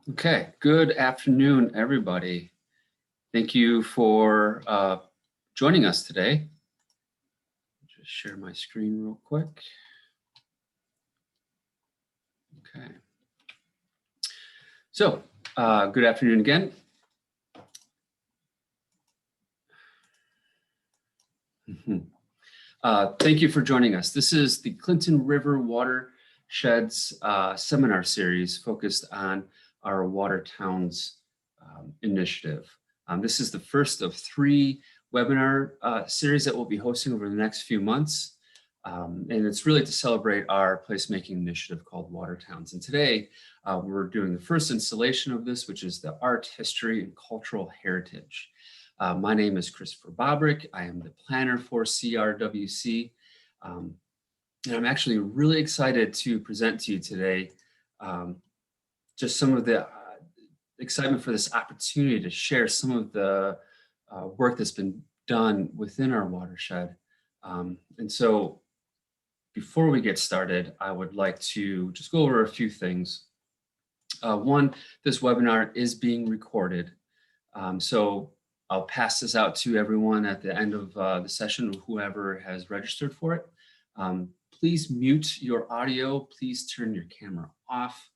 Okay, good afternoon, everybody. Thank you for joining us today. Just share my screen real quick. Okay. So, good afternoon again. Thank you for joining us. This is the Clinton River Watersheds seminar series focused on our WaterTowns initiative. This is the first of 3 webinar series that we'll be hosting over the next few months. And it's really to celebrate our placemaking initiative called WaterTowns. And today we're doing the first installation of this, which is the art, history, and cultural heritage. My name is Christopher Bobrick. I am the planner for CRWC. And I'm actually really excited to present to you today just some of the excitement for this opportunity to share some of the work that's been done within our watershed. And so before we get started, I would like to just go over a few things. One, this webinar is being recorded. So I'll pass this out to everyone at the end of the session, whoever has registered for it. Please mute your audio. Please turn your camera off.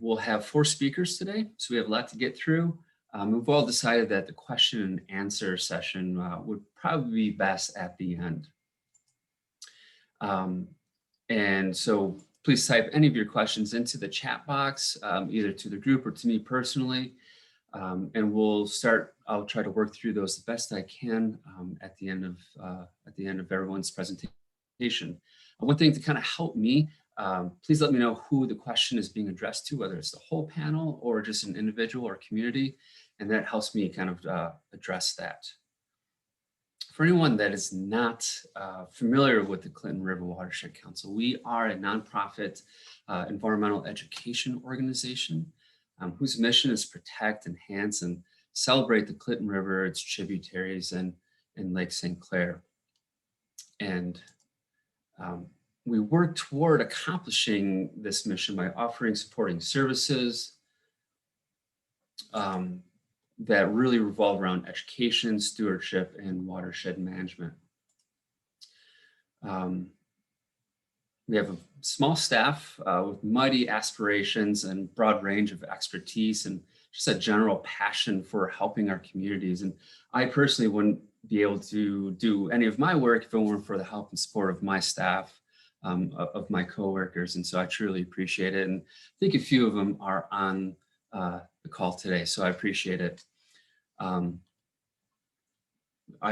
We'll have 4 speakers today, so we have a lot to get through. We've all decided that the question and answer session would probably be best at the end. And so please type any of your questions into the chat box, either to the group or to me personally. And I'll try to work through those the best I can at the end of everyone's presentation. One thing to kind of help me, please let me know who the question is being addressed to, whether it's the whole panel or just an individual or community, and that helps me kind of address that. For anyone that is not familiar with the Clinton River Watershed Council, we are a nonprofit environmental education organization whose mission is to protect, enhance, and celebrate the Clinton River, its tributaries, and Lake St. Clair. And we work toward accomplishing this mission by offering supporting services that really revolve around education, stewardship, and watershed management. We have a small staff with mighty aspirations and broad range of expertise and just a general passion for helping our communities. And I personally wouldn't be able to do any of my work if it weren't for the help and support of my staff, of my coworkers. And so I truly appreciate it. And I think a few of them are on the call today, so I appreciate it. I'd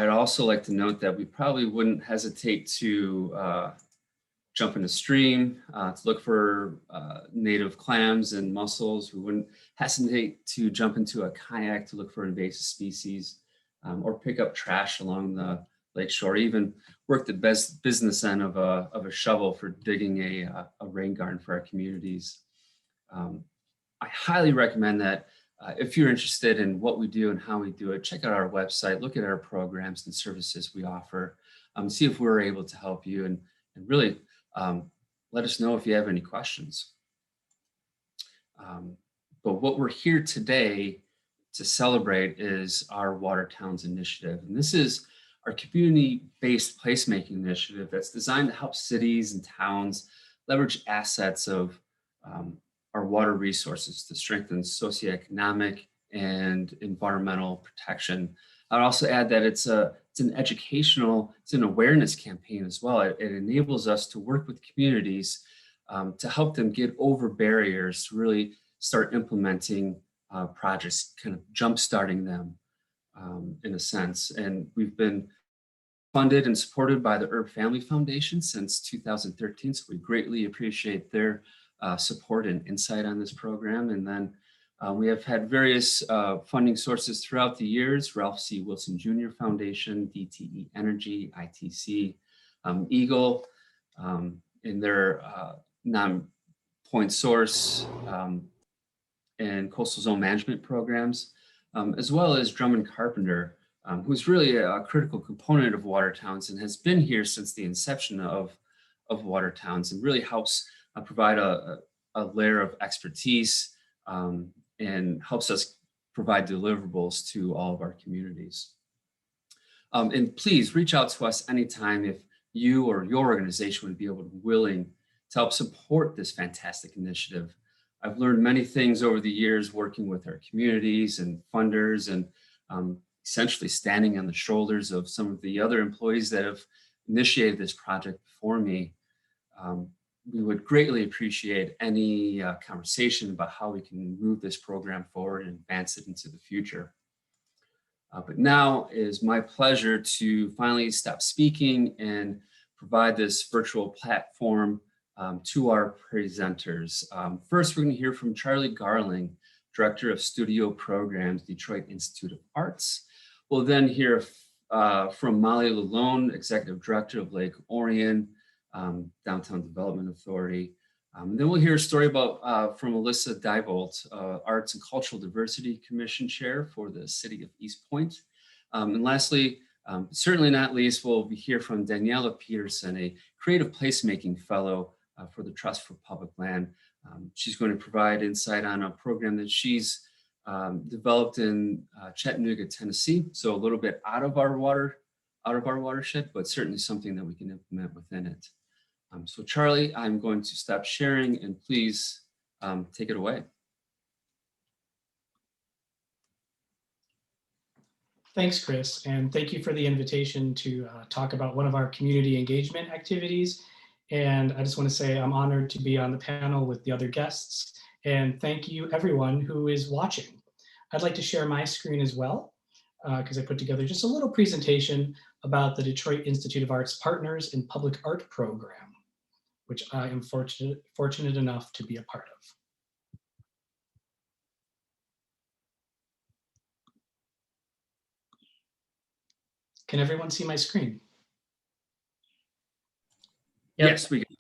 also like to note that we probably wouldn't hesitate to jump in a stream to look for native clams and mussels. We wouldn't hesitate to jump into a kayak to look for invasive species, or pick up trash along the lakeshore, even work the best business end of a shovel for digging a rain garden for our communities. I highly recommend that if you're interested in what we do and how we do it, check out our website, look at our programs and services we offer, see if we're able to help you, and really let us know if you have any questions. But what we're here today to celebrate is our WaterTowns initiative. And this is our community-based placemaking initiative that's designed to help cities and towns leverage assets of our water resources to strengthen socioeconomic and environmental protection. I'd also add that it's an awareness campaign as well. It enables us to work with communities to help them get over barriers to really start implementing projects, kind of jump-starting them in a sense. And we've been funded and supported by the Herb Family Foundation since 2013, so we greatly appreciate their support and insight on this program. And then we have had various funding sources throughout the years: Ralph C. Wilson Jr. Foundation, DTE Energy, ITC, Eagle, in their non-point source and coastal zone management programs, as well as Drummond Carpenter, who's really a critical component of WaterTowns and has been here since the inception of WaterTowns, and really helps provide a layer of expertise and helps us provide deliverables to all of our communities. And please reach out to us anytime if you or your organization would be willing to help support this fantastic initiative. I've learned many things over the years working with our communities and funders, and essentially standing on the shoulders of some of the other employees that have initiated this project before me. We would greatly appreciate any conversation about how we can move this program forward and advance it into the future. But now it is my pleasure to finally stop speaking and provide this virtual platform to our presenters. First, we're going to hear from Charlie Garling, Director of Studio Programs, Detroit Institute of Arts. We'll then hear from Molly Lalone, Executive Director of Lake Orion, Downtown Development Authority. Then we'll hear a story about from Alyssa Diebold, Arts and Cultural Diversity Commission Chair for the City of East Point. And lastly, certainly not least, we'll hear from Daniela Peterson, a Creative Placemaking Fellow for the Trust for Public Land. She's going to provide insight on a program that she's developed in Chattanooga, Tennessee. So a little bit out of our watershed, but certainly something that we can implement within it. So Charlie, I'm going to stop sharing and please take it away. Thanks, Chris, and thank you for the invitation to talk about one of our community engagement activities. And I just want to say I'm honored to be on the panel with the other guests, and thank you everyone who is watching. I'd like to share my screen as well, because I put together just a little presentation about the Detroit Institute of Arts Partners in Public Art Program, which I am fortunate enough to be a part of. Can everyone see my screen? Yep. Yes, we can.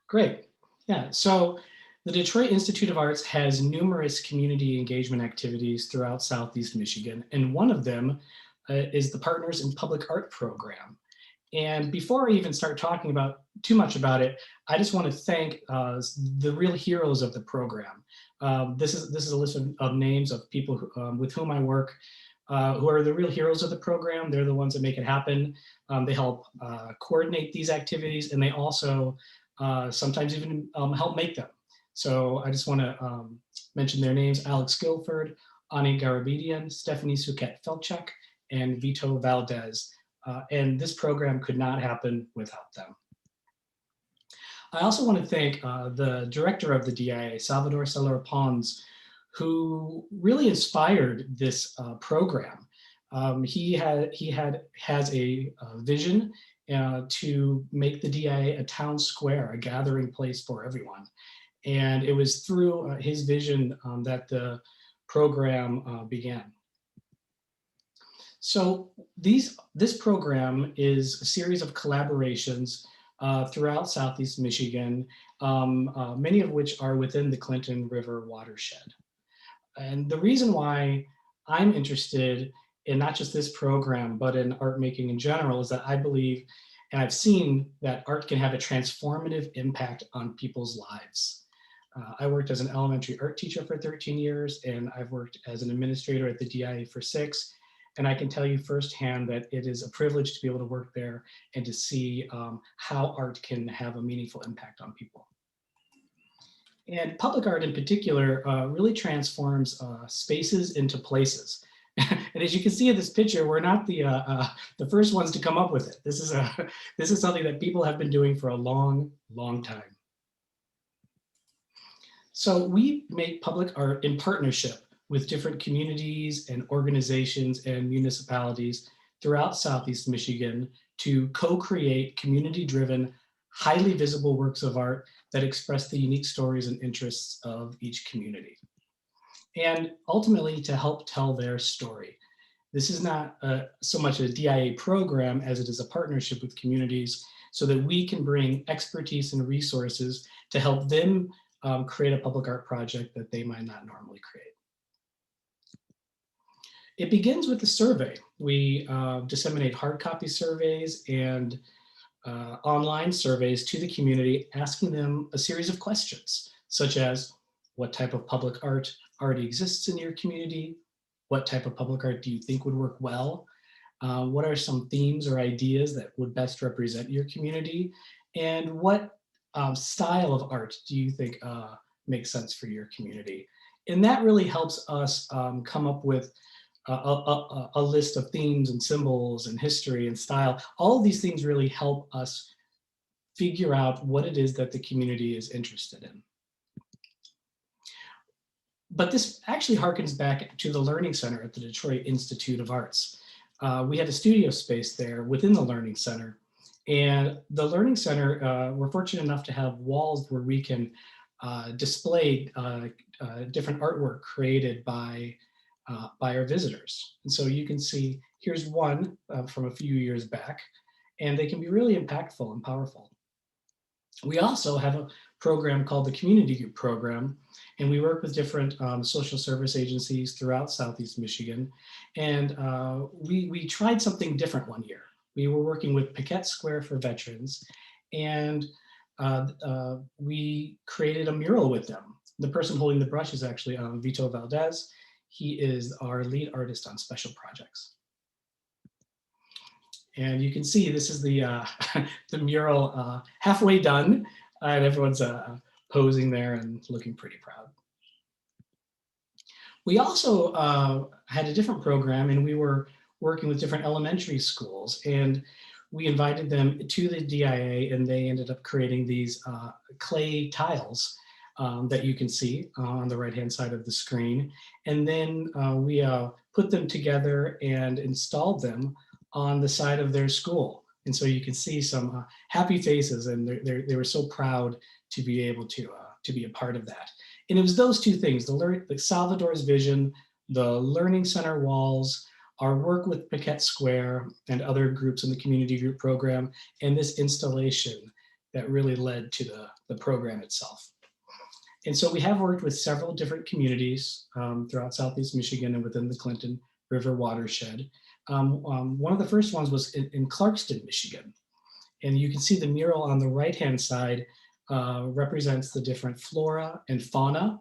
Great. Yeah, so the Detroit Institute of Arts has numerous community engagement activities throughout Southeast Michigan, and one of them is the Partners in Public Art Program. And before I even start talking about too much about it, I just want to thank the real heroes of the program. This is a list of names of people who, with whom I work, who are the real heroes of the program. They're the ones that make it happen. They help coordinate these activities, and they also sometimes even help make them. So I just want to mention their names: Alex Guilford, Ani Garabedian, Stephanie Suket-Felchuk, and Vito Valdez. And this program could not happen without them. I also want to thank the director of the DIA, Salvador Celera Pons, who really inspired this program. He has a vision to make the DIA a town square, a gathering place for everyone. And it was through his vision that the program began. So this program is a series of collaborations throughout Southeast Michigan, many of which are within the Clinton River watershed. And the reason why I'm interested in not just this program, but in art making in general, is that I believe, and I've seen, that art can have a transformative impact on people's lives. I worked as an elementary art teacher for 13 years, and I've worked as an administrator at the DIA for 6. And I can tell you firsthand that it is a privilege to be able to work there and to see how art can have a meaningful impact on people. And public art in particular really transforms spaces into places. And as you can see in this picture, we're not the first ones to come up with it. This is something that people have been doing for a long, long time. So we make public art in partnership with different communities and organizations and municipalities throughout Southeast Michigan to co-create community-driven, highly visible works of art that express the unique stories and interests of each community. And ultimately to help tell their story. This is not so much a DIA program as it is a partnership with communities so that we can bring expertise and resources to help them create a public art project that they might not normally create. It begins with a survey. We disseminate hard copy surveys and online surveys to the community, asking them a series of questions, such as, What type of public art already exists in your community? What type of public art do you think would work well? What are some themes or ideas that would best represent your community? And what style of art do you think makes sense for your community? And that really helps us come up with a list of themes and symbols and history and style. All of these things really help us figure out what it is that the community is interested in. But this actually harkens back to the Learning Center at the Detroit Institute of Arts. We had a studio space there within the Learning Center. And the Learning Center, we're fortunate enough to have walls where we can display different artwork created by our visitors. And so you can see, here's one from a few years back, and they can be really impactful and powerful. We also have a program called the Community Group Program, and we work with different social service agencies throughout Southeast Michigan. And we tried something different one year. We were working with Paquette Square for Veterans, and we created a mural with them. The person holding the brush is actually Vito Valdez. He is our lead artist on special projects. And you can see this is the, the mural halfway done, and everyone's posing there and looking pretty proud. We also had a different program, and we were working with different elementary schools, and we invited them to the DIA, and they ended up creating these clay tiles that you can see on the right-hand side of the screen. And then we put them together and installed them on the side of their school. And so you can see some happy faces, and they were so proud to be able to be a part of that. And it was those two things, the Salvador's vision, the Learning Center walls, our work with Paquette Square and other groups in the community group program, and this installation that really led to the program itself. And so we have worked with several different communities throughout Southeast Michigan and within the Clinton River watershed. One of the first ones was in Clarkston, Michigan. And you can see the mural on the right-hand side represents the different flora and fauna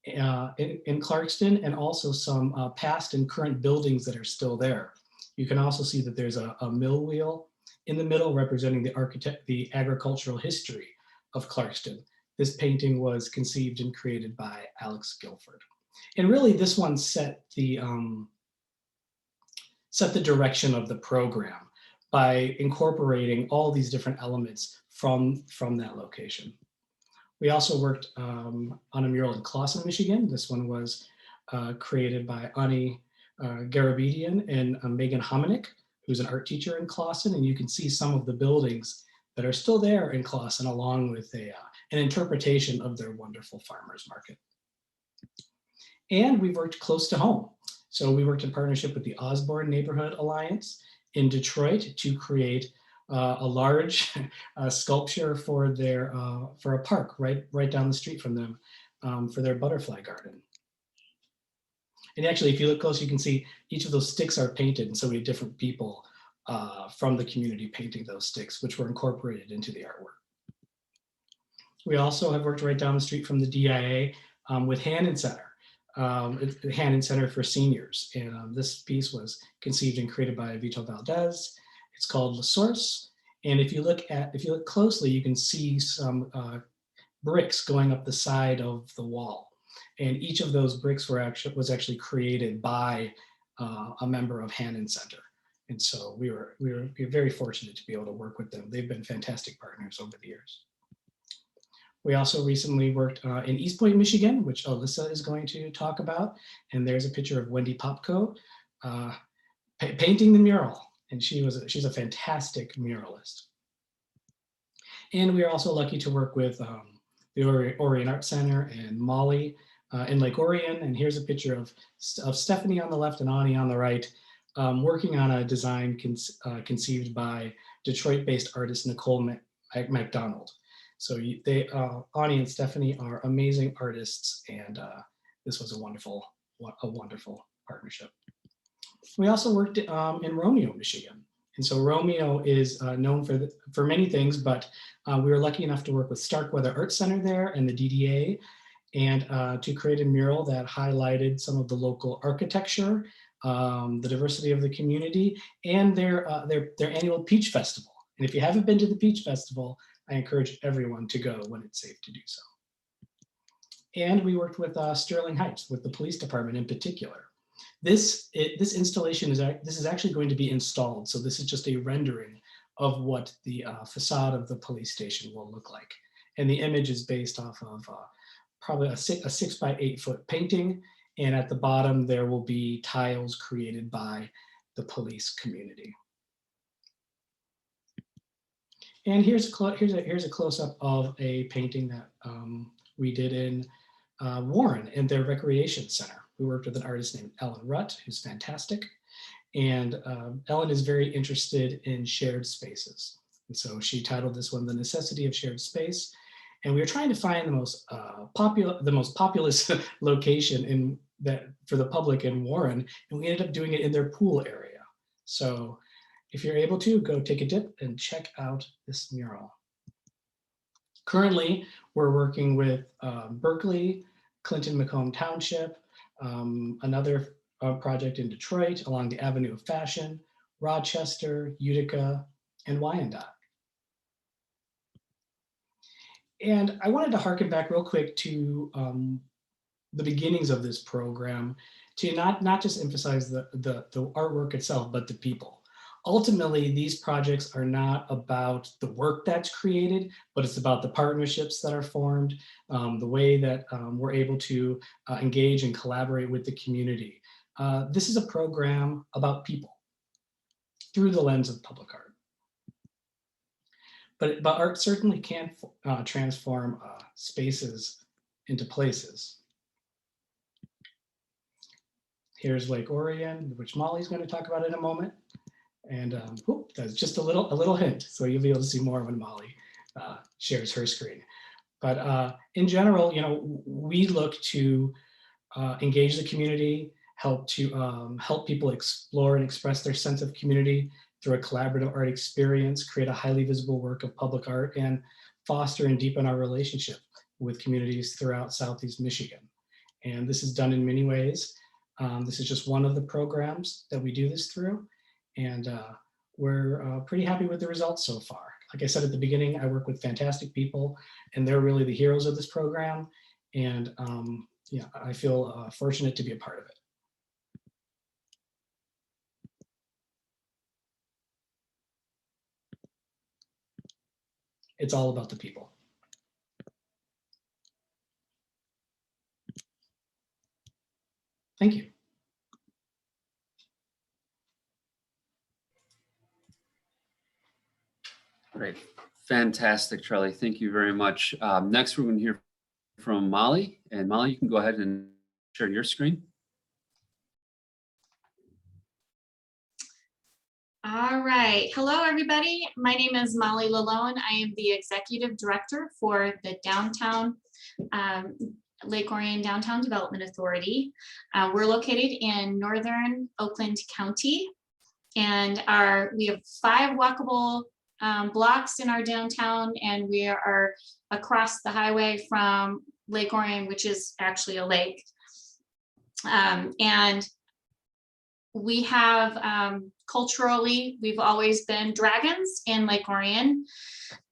in Clarkston, and also some past and current buildings that are still there. You can also see that there's a mill wheel in the middle representing the agricultural history of Clarkston. This painting was conceived and created by Alex Guilford. And really this one set the direction of the program by incorporating all these different elements from that location. We also worked on a mural in Clawson, Michigan. This one was created by Ani Garabedian and Megan Hominick, who's an art teacher in Clawson. And you can see some of the buildings that are still there in Clawson, along with an interpretation of their wonderful farmers market. And we worked close to home. So we worked in partnership with the Osborne Neighborhood Alliance in Detroit to create a large sculpture for a park right down the street from them for their butterfly garden. And actually, if you look close, you can see each of those sticks are painted, and so we had different people from the community painting those sticks, which were incorporated into the artwork. We also have worked right down the street from the DIA with Hannon Center. The Hannon Center for Seniors. And this piece was conceived and created by Vito Valdez. It's called La Source. And if you look closely, you can see some bricks going up the side of the wall. And each of those bricks was actually created by a member of Hannon Center. And so we were very fortunate to be able to work with them. They've been fantastic partners over the years. We also recently worked in East Point, Michigan, which Alyssa is going to talk about. And there's a picture of Wendy Popko painting the mural. And she's a fantastic muralist. And we are also lucky to work with the Orion Art Center and Molly in Lake Orion. And here's a picture of Stephanie on the left and Ani on the right, working on a design conceived by Detroit-based artist Nicole McDonald. So Ani and Stephanie are amazing artists, and this was a wonderful partnership. We also worked in Romeo, Michigan. And so Romeo is known for many things, but we were lucky enough to work with Starkweather Art Center there and the DDA. and to create a mural that highlighted some of the local architecture, the diversity of the community, and their annual Peach Festival. And if you haven't been to the Peach Festival, I encourage everyone to go when it's safe to do so. And we worked with Sterling Heights, with the police department in particular. This installation is actually going to be installed. So this is just a rendering of what the facade of the police station will look like. And the image is based off of probably a 6 by 8 foot painting. And at the bottom, there will be tiles created by the police community. And here's a close-up of a painting that we did in Warren in their recreation center. We worked with an artist named Ellen Rutt, who's fantastic. And Ellen is very interested in shared spaces. And so she titled this one, "The Necessity of Shared Space." And we were trying to find the most populous location for the public in Warren, and we ended up doing it in their pool area. So if you're able to, go take a dip and check out this mural. Currently, we're working with Berkeley, Clinton-Macomb Township, another project in Detroit along the Avenue of Fashion, Rochester, Utica, and Wyandotte. And I wanted to harken back real quick to the beginnings of this program, to not just emphasize the artwork itself, but the people. Ultimately, these projects are not about the work that's created, but it's about the partnerships that are formed, the way that we're able to engage and collaborate with the community. This is a program about people through the lens of public art. But art certainly can transform spaces into places. Here's Lake Orion, which Molly's going to talk about in a moment. And that's just a little hint. So you'll be able to see more when Molly shares her screen. But in general, we look to engage the community, help people explore and express their sense of community through a collaborative art experience, create a highly visible work of public art, and foster and deepen our relationship with communities throughout Southeast Michigan. And this is done in many ways. This is just one of the programs that we do this through. And we're pretty happy with the results so far. Like I said at the beginning, I work with fantastic people, and they're really the heroes of this program. And yeah, I feel fortunate to be a part of it. It's all about the people. Thank you. Great. Fantastic, Charlie. Thank you very much. Next, we're going to hear from Molly. And Molly, you can go ahead and share your screen. All right. Hello, everybody. My name is Molly Lalone. I am the Executive Director for the Downtown Lake Orion Downtown Development Authority. We're located in northern Oakland County, and we have 5 walkable blocks in our downtown, and we are across the highway from Lake Orion, which is actually a lake. And we have culturally, we've always been dragons in Lake Orion.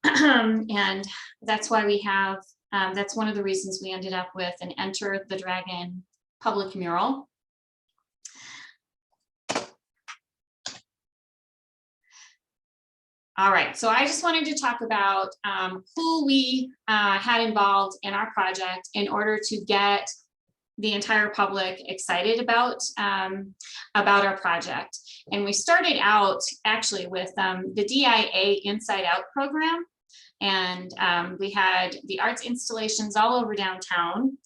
And that's why we have, that's one of the reasons we ended up with an Enter the Dragon public mural. All right, so I just wanted to talk about who we had involved in our project in order to get the entire public excited about our project. And we started out actually with the DIA Inside Out program. And we had the arts installations all over downtown.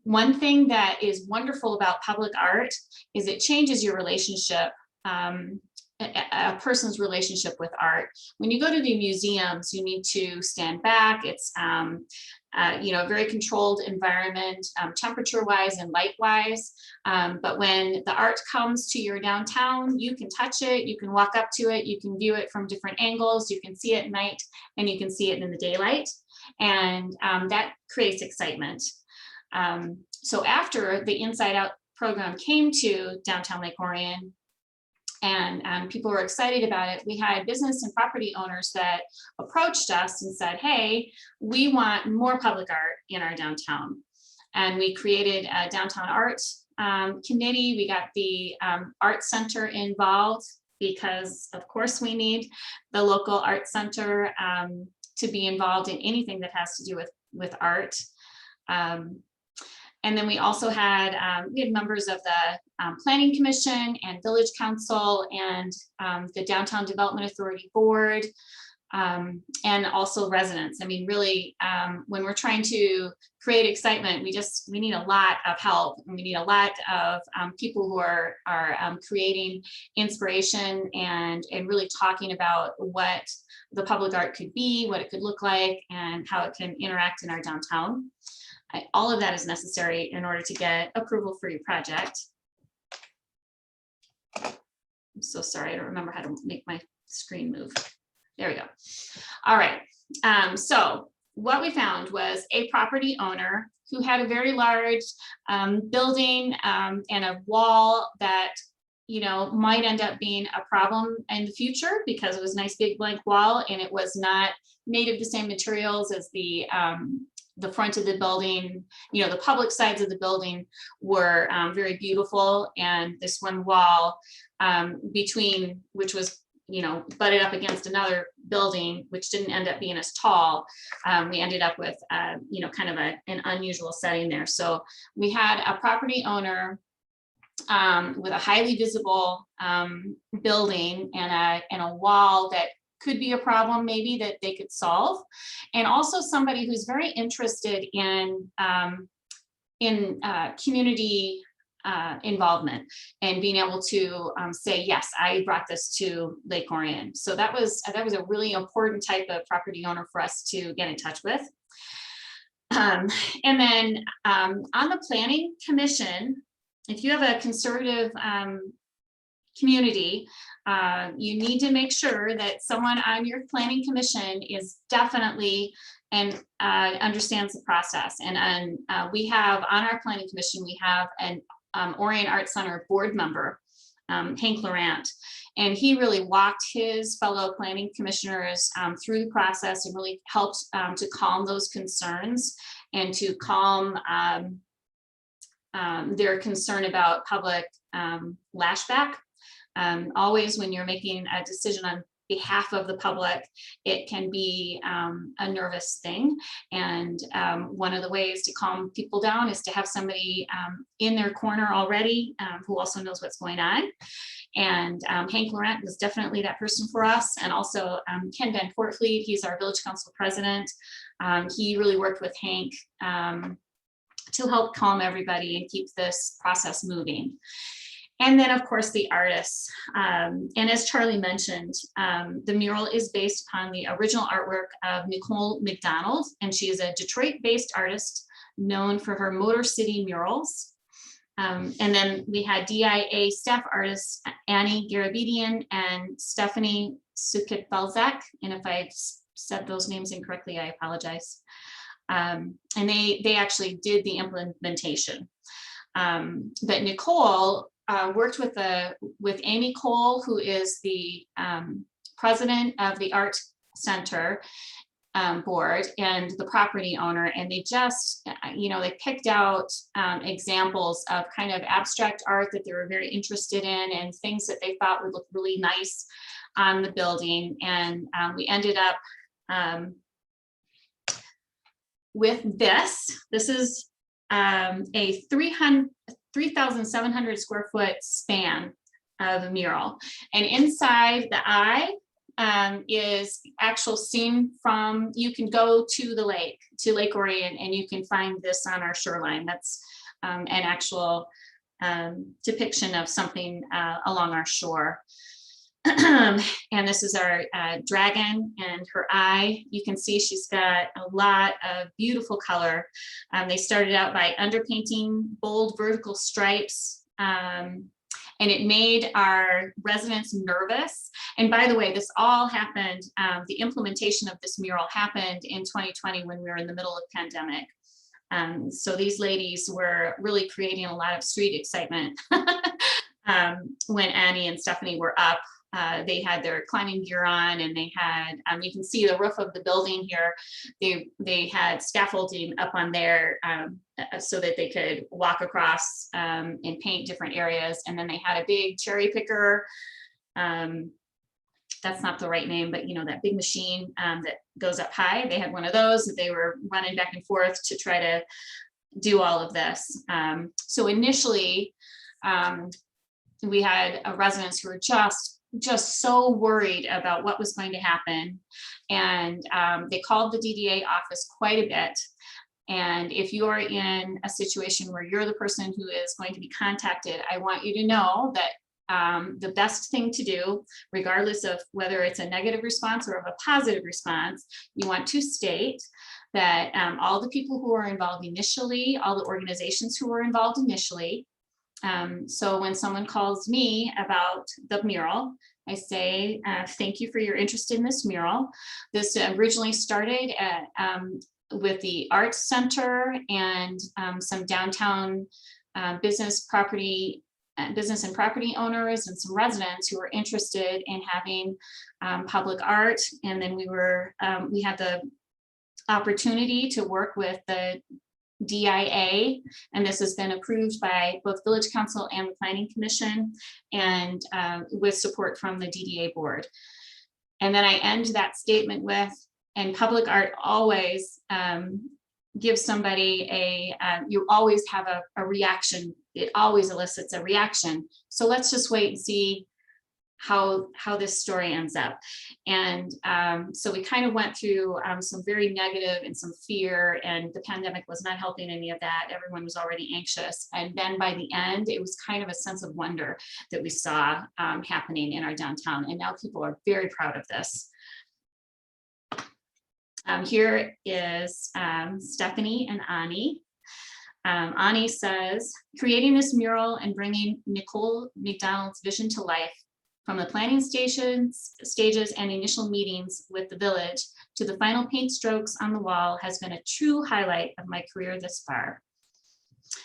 One thing that is wonderful about public art is it changes your relationship, a person's relationship with art. When you go to the museums, you need to stand back. It's a very controlled environment, temperature-wise and light-wise. But when the art comes to your downtown, you can touch it, you can walk up to it, you can view it from different angles, you can see it at night, and you can see it in the daylight. And that creates excitement. So after the Inside Out program came to downtown Lake Orion, and people were excited about it, we had business and property owners that approached us and said, hey, we want more public art in our downtown. And we created a downtown art committee. We got the art center involved because of course we need the local art center to be involved in anything that has to do with art. And then we also had members of the Planning Commission and Village Council and the Downtown Development Authority Board, and also residents. I mean, really, when we're trying to create excitement, we need a lot of help. And we need a lot of people who are creating inspiration and really talking about what the public art could be, what it could look like, and how it can interact in our downtown. All of that is necessary in order to get approval for your project. I'm so sorry, I don't remember how to make my screen move. There we go. All right, so what we found was a property owner who had a very large building and a wall that, you know, might end up being a problem in the future because it was a nice big blank wall and it was not made of the same materials as the front of the building. You know, the public sides of the building were very beautiful, and this one wall between, which was, you know, butted up against another building, which didn't end up being as tall. We ended up with, you know, kind of an unusual setting there. So we had a property owner with a highly visible building and a wall that could be a problem maybe that they could solve, and also somebody who's very interested in community involvement and being able to say, yes, I brought this to Lake Orion. So that was a really important type of property owner for us to get in touch with. And then on the Planning Commission, if you have a conservative community, you need to make sure that someone on your Planning Commission is definitely and understands the process. And we have on our Planning Commission, we have an Orion Art Center board member, Hank Laurent, and he really walked his fellow planning commissioners through the process and really helped to calm those concerns and to calm their concern about public lashback. Always when you're making a decision on behalf of the public, it can be a nervous thing. And one of the ways to calm people down is to have somebody in their corner already who also knows what's going on. And Hank Laurent was definitely that person for us. And also Ken Van Portfleet, he's our village council president. He really worked with Hank to help calm everybody and keep this process moving. And then, of course, the artists. And as Charlie mentioned, the mural is based upon the original artwork of Nicole McDonald, and she is a Detroit-based artist known for her Motor City murals. And then we had DIA staff artists Annie Garabedian and Stephanie Sukit-Belzak. And if I said those names incorrectly, I apologize. And they actually did the implementation. But Nicole worked with Amy Cole, who is the president of the Art Center board and the property owner, and they just, you know, they picked out examples of kind of abstract art that they were very interested in and things that they thought would look really nice on the building. And we ended up with this. This is a 3,700 square foot span of a mural, and inside the eye is actual scene from, you can go to the lake, to Lake Orion, and you can find this on our shoreline. That's an actual depiction of something along our shore. And this is our dragon and her eye. You can see she's got a lot of beautiful color. They started out by underpainting bold vertical stripes, and it made our residents nervous. And by the way, this all happened, the implementation of this mural happened in 2020 when we were in the middle of pandemic. So these ladies were really creating a lot of street excitement when Annie and Stephanie were up. They had their climbing gear on, and they had, you can see the roof of the building here. They had scaffolding up on there so that they could walk across and paint different areas. And then they had a big cherry picker. That's not the right name, but you know, that big machine that goes up high. They had one of those that they were running back and forth to try to do all of this. So initially, we had residents who were just so worried about what was going to happen. And they called the DDA office quite a bit. And if you're in a situation where you're the person who is going to be contacted, I want you to know that the best thing to do, regardless of whether it's a negative response or of a positive response, you want to state that all the people who are involved initially, all the organizations who were involved initially. So when someone calls me about the mural, I say, thank you for your interest in this mural. This originally started at, with the Arts Center and some downtown business and property owners and some residents who were interested in having public art. And then we had the opportunity to work with the DIA, and this has been approved by both Village Council and the Planning Commission, and with support from the DDA board. And then I end that statement with, and public art always gives somebody you always have a reaction. It always elicits a reaction. So let's just wait and see how this story ends up. And so we kind of went through some very negative and some fear, and the pandemic was not helping any of that. Everyone was already anxious. And then by the end, it was kind of a sense of wonder that we saw happening in our downtown. And now people are very proud of this. Here is Stephanie and Ani. Ani says, creating this mural and bringing Nicole McDonald's vision to life, from the planning stages and initial meetings with the village to the final paint strokes on the wall, has been a true highlight of my career thus far.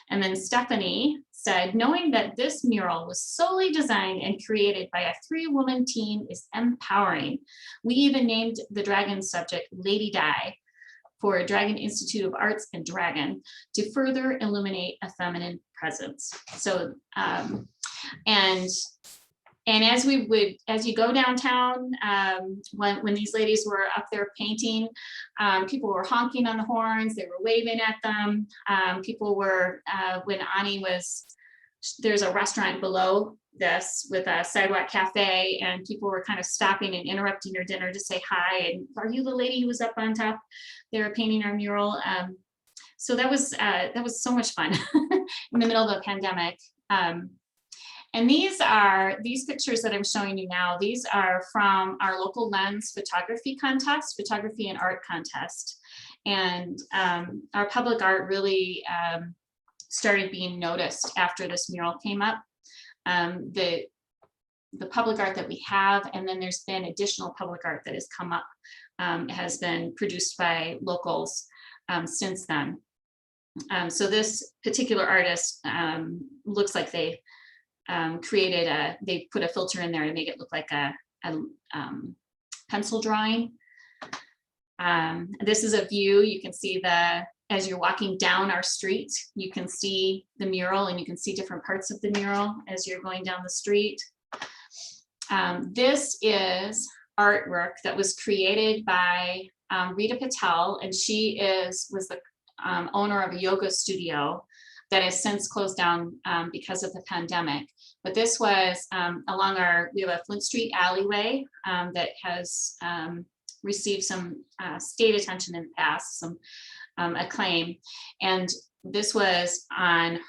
And then Stephanie said, knowing that this mural was solely designed and created by a 3-woman team is empowering. We even named the dragon subject Lady Di for Dragon Institute of Arts and Dragon to further illuminate a feminine presence. So, and as you go downtown, when these ladies were up there painting, people were honking on the horns, they were waving at them. People were, when Ani was, there's a restaurant below this with a sidewalk cafe, and people were kind of stopping and interrupting her dinner to say hi. And are you the lady who was up on top there painting our mural? So that was so much fun in the middle of a pandemic. And these pictures that I'm showing you now, these are from our local lens photography contest, photography and art contest. And our public art really started being noticed after this mural came up. The public art that we have, and then there's been additional public art that has come up, has been produced by locals since then. So this particular artist looks like they they put a filter in there to make it look like a pencil drawing. This is a view. You can see as you're walking down our street, you can see the mural, and you can see different parts of the mural as you're going down the street. This is artwork that was created by Rita Patel, and she was the owner of a yoga studio that has since closed down because of the pandemic. But this was along we have a Flint Street alleyway that has received some state attention in the past, some acclaim. And this was on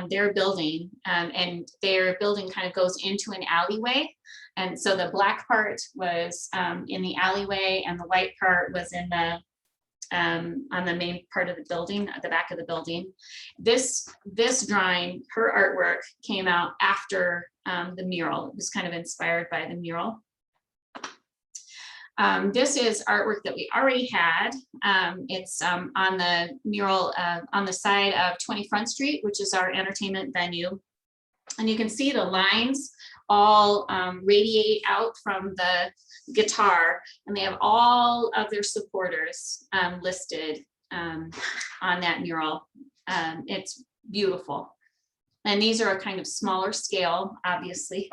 their building, and their building kind of goes into an alleyway. And so the black part was in the alleyway, and the white part was in on the main part of the building, at the back of the building. This drawing, her artwork, came out after the mural. It was kind of inspired by the mural. This is artwork that we already had. It's on the mural on the side of 20 Front Street, which is our entertainment venue. And you can see the lines all radiate out from the guitar, and they have all of their supporters listed on that mural. It's beautiful. And these are a kind of smaller scale, obviously.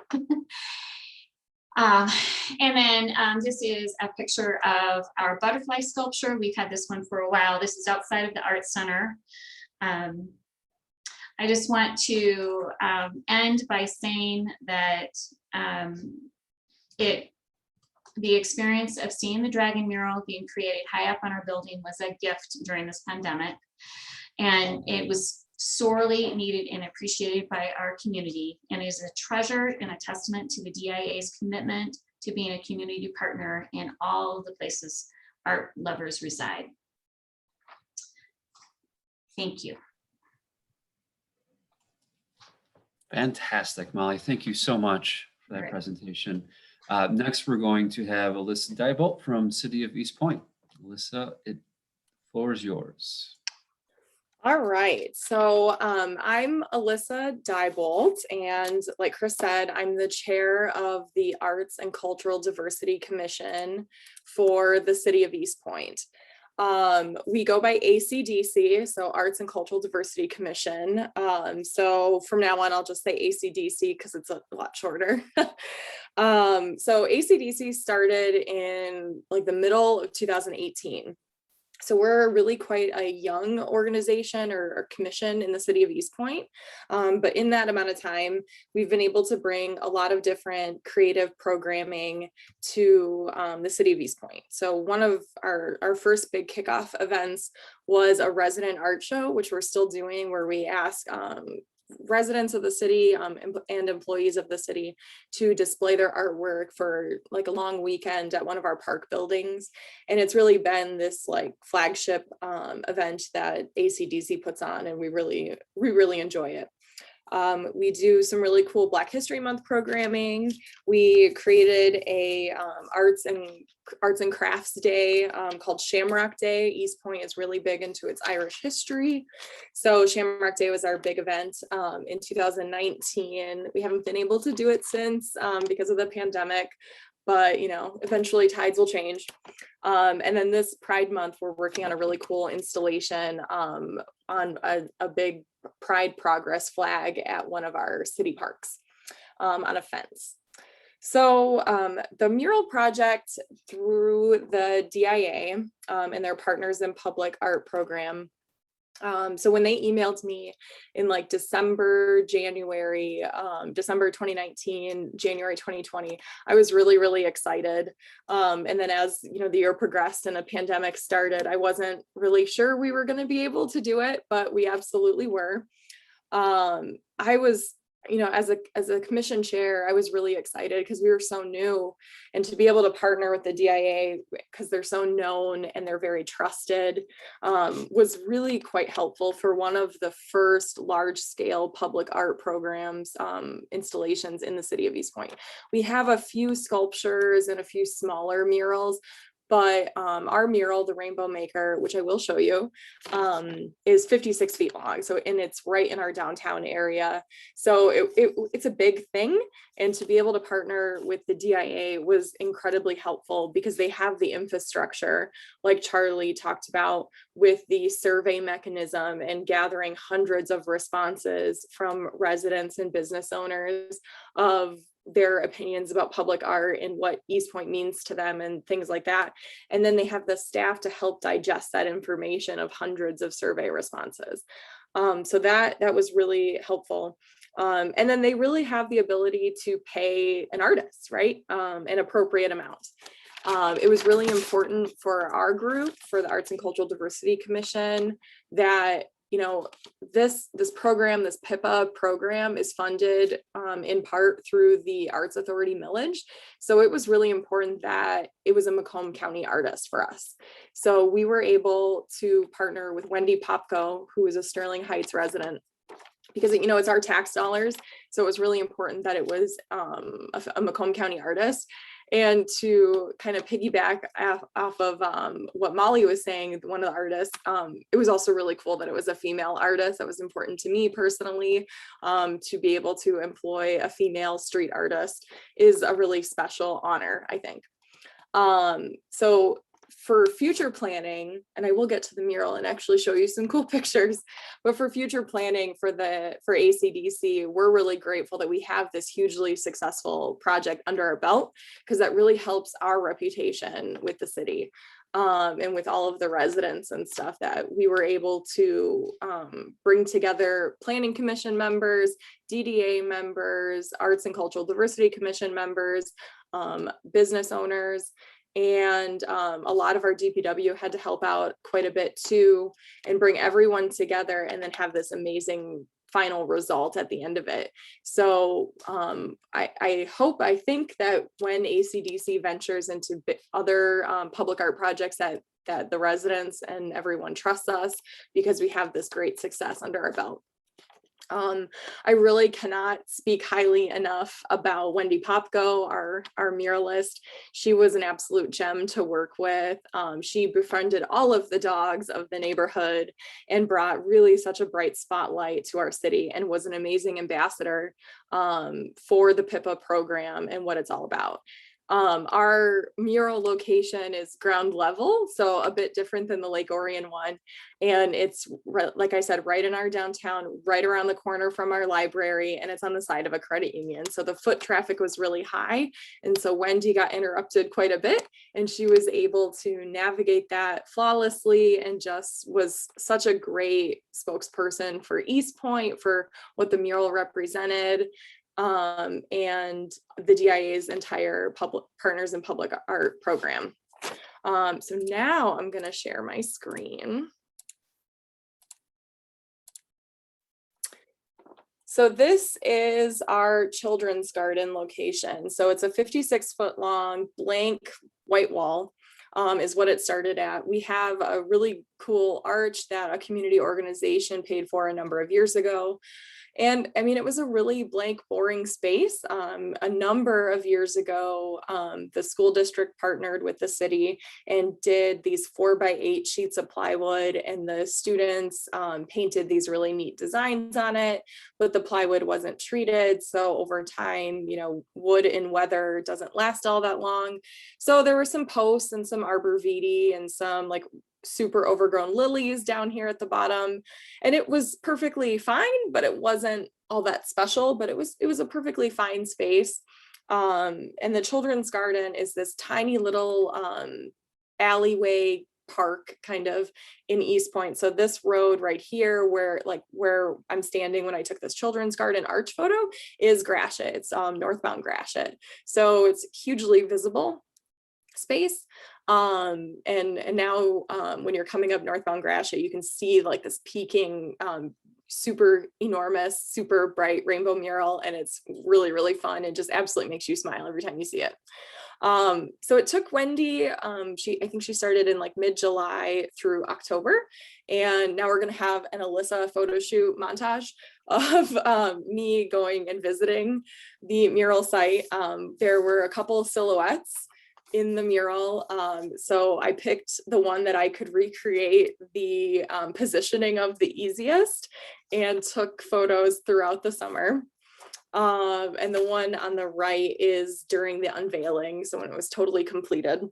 And then this is a picture of our butterfly sculpture. We've had this one for a while. This is outside of the Art Center. I just want to end by saying that the experience of seeing the dragon mural being created high up on our building was a gift during this pandemic. And it was sorely needed and appreciated by our community, and is a treasure and a testament to the DIA's commitment to being a community partner in all the places art lovers reside. Thank you. Fantastic, Molly. Thank you so much for that presentation. Next, we're going to have Alyssa Diebolt from City of East Point. Alyssa, the floor is yours. All right, so I'm Alyssa Diebolt, and like Chris said, I'm the chair of the Arts and Cultural Diversity Commission for the City of East Point. We go by ACDC, so Arts and Cultural Diversity Commission. So from now on, I'll just say ACDC because it's a lot shorter. So ACDC started in like the middle of 2018. So we're really quite a young organization or commission in the City of East Point. But in that amount of time, we've been able to bring a lot of different creative programming to the City of East Point. So one of our first big kickoff events was a resident art show, which we're still doing, where we ask residents of the city and employees of the city to display their artwork for like a long weekend at one of our park buildings. And it's really been this like flagship event that ACDC puts on, and we really enjoy it. We do some really cool Black History Month programming. We created a arts and crafts day called Shamrock Day. East Point is really big into its Irish history. So Shamrock Day was our big event in 2019. We haven't been able to do it since because of the pandemic, but you know, eventually tides will change. And then this Pride Month, we're working on a really cool installation on a big Pride Progress flag at one of our city parks on a fence. So the mural project through the DIA and their Partners in Public Art program. So when they emailed me in like December 2019, January 2020, I was really excited. And then as you know, the year progressed and the pandemic started, I wasn't really sure we were going to be able to do it, but we absolutely were. I was, you know, as a commission chair, I was really excited because we were so new, and to be able to partner with the DIA because they're so known and they're very trusted was really quite helpful for one of the first large scale public art programs installations in the City of East Point. We have a few sculptures and a few smaller murals, but our mural, the Rainbow Maker, which I will show you, is 56 feet long. So, and it's right in our downtown area. So it's a big thing. And to be able to partner with the DIA was incredibly helpful because they have the infrastructure, like Charlie talked about, with the survey mechanism and gathering hundreds of responses from residents and business owners of their opinions about public art and what East Point means to them and things like that. And then they have the staff to help digest that information of hundreds of survey responses. So that was really helpful. And then they really have the ability to pay an artist, right? An appropriate amount. It was really important for our group, for the Arts and Cultural Diversity Commission, that you know, this program, this PIPA program is funded in part through the Arts Authority millage. So it was really important that it was a Macomb County artist for us. So we were able to partner with Wendy Popko, who is a Sterling Heights resident, because, you know, it's our tax dollars. So it was really important that it was a Macomb County artist. And to kind of piggyback off of what Molly was saying, one of the artists, it was also really cool that it was a female artist. That was important to me personally. To be able to employ a female street artist is a really special honor, I think. So for future planning, and I will get to the mural and actually show you some cool pictures, but for future planning for ACDC, we're really grateful that we have this hugely successful project under our belt, because that really helps our reputation with the city. And with all of the residents and stuff, that we were able to bring together planning commission members, DDA members, Arts and Cultural Diversity Commission members, business owners, and a lot of our DPW had to help out quite a bit too, and bring everyone together and then have this amazing final result at the end of it. So I think that when ACDC ventures into other public art projects, that the residents and everyone trusts us, because we have this great success under our belt. I really cannot speak highly enough about Wendy Popko, our muralist. She was an absolute gem to work with. She befriended all of the dogs of the neighborhood and brought really such a bright spotlight to our city, and was an amazing ambassador for the PIPA program and what it's all about. Our mural location is ground level, so a bit different than the Lake Orion one. And it's, like I said, right in our downtown, right around the corner from our library, and it's on the side of a credit union. So the foot traffic was really high. And so Wendy got interrupted quite a bit, and she was able to navigate that flawlessly, and just was such a great spokesperson for East Point, for what the mural represented. And the DIA's entire public partners in public art program. So now I'm going to share my screen. So this is our children's garden location. So it's a 56-foot long blank white wall. Is what it started at. We have a really cool arch that a community organization paid for a number of years ago. And I mean, it was a really blank, boring space. A number of years ago, the school district partnered with the city and did these 4x8 sheets of plywood, and the students painted these really neat designs on it, but the plywood wasn't treated. So over time, you know, wood and weather doesn't last all that long. So there were some posts and some arborvitae and some like super overgrown lilies down here at the bottom, and it was perfectly fine, but it wasn't all that special. But it was a perfectly fine space. And the children's garden is this tiny little alleyway park kind of in East Point. So this road right here, where I'm standing when I took this children's garden arch photo, is Gratiot. It's northbound Gratiot, so it's hugely visible space. And now when you're coming up northbound Gratiot, you can see like this peaking super enormous, super bright rainbow mural, and it's really, really fun. It just absolutely makes you smile every time you see it. So it took Wendy, I think she started in like mid-July through October, and now we're going to have an Alyssa photo shoot montage of me going and visiting the mural site. There were a couple of silhouettes in the mural. So I picked the one that I could recreate the positioning of the easiest, and took photos throughout the summer. And the one on the right is during the unveiling, so when it was totally completed.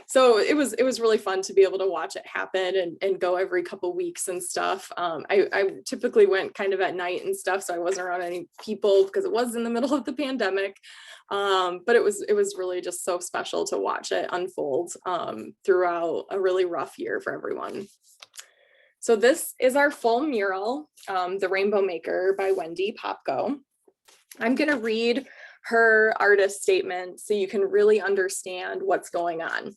So it was really fun to be able to watch it happen and go every couple weeks and stuff. I typically went kind of at night and stuff, so I wasn't around any people because it was in the middle of the pandemic. But it was really just so special to watch it unfold throughout a really rough year for everyone. So this is our full mural, The Rainbow Maker by Wendy Popko. I'm going to read her artist statement so you can really understand what's going on.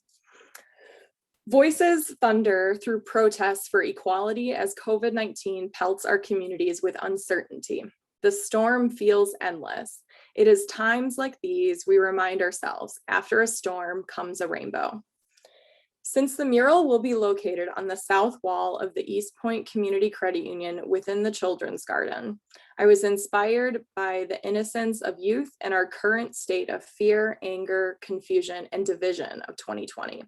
Voices thunder through protests for equality as COVID-19 pelts our communities with uncertainty. The storm feels endless. It is times like these we remind ourselves, after a storm comes a rainbow. Since the mural will be located on the south wall of the East Point Community Credit Union within the Children's Garden, I was inspired by the innocence of youth and our current state of fear, anger, confusion, and division of 2020.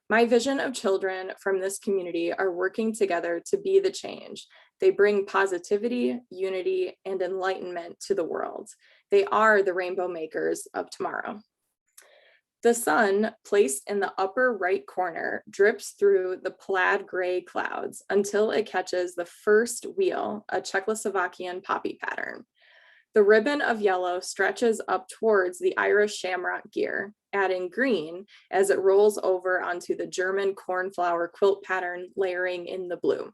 My vision of children from this community are working together to be the change. They bring positivity, unity, and enlightenment to the world. They are the rainbow makers of tomorrow. The sun, placed in the upper right corner, drips through the plaid gray clouds until it catches the first wheel, a Czechoslovakian poppy pattern. The ribbon of yellow stretches up towards the Irish shamrock gear, adding green as it rolls over onto the German cornflower quilt pattern, layering in the blue.